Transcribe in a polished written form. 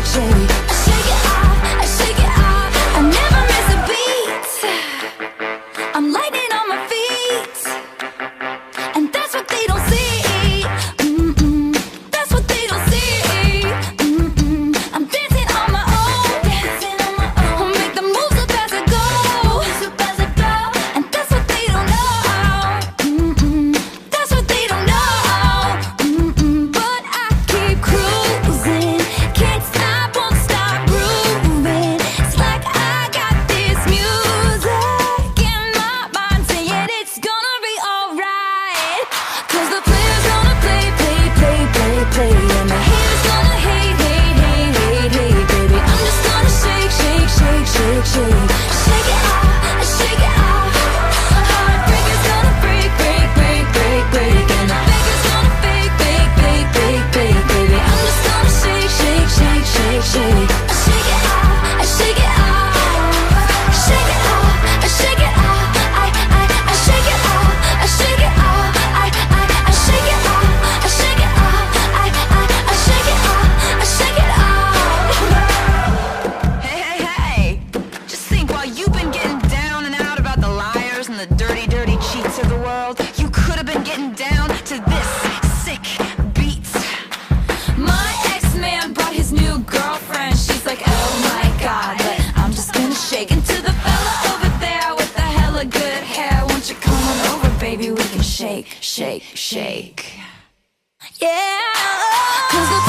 shake, shake. I shake it off, I shake it off. I never miss a beat. I'm lightning on my feet, and that's what they don't see. That's what they don't see. I'm dancing on my own, dancing on my own. Make the moves up as I go, and that's what they don't know. That's what they don't know. But I keep cruising, can't stop, won't stop grooving. It's like I got this music in my mind saying it's gonna be alright. 'Cause the player's gonna play, play, play, play, play, and the haters gonna hate, hate, hate, hate, hate, baby. I'm just gonna shake, shake, shake, shake, shake. Shake it off, shake it off. Heartbreaker's gonna break, break, break, break, break, and the faker's gonna fake, fake, fake, fake, fake, baby. I'm just gonna shake, shake, shake, shake, shake. I shake it off, I shake it off. Shake it off, I shake it off. I shake it off, I shake it off. I shake it off, I shake it off. I shake it off, I shake it off. Hey, hey, hey! Just think, while you've been getting down and out about the liars and the dirty, dirty cheats of the world, you could have been getting down to this sick beat. My ex-man brought his new girlfriend. She's like, oh my god, but I'm just gonna shake into the fella over there with the hella good hair. Won't you come on over, baby? We can shake, shake, shake. Yeah, 'cause the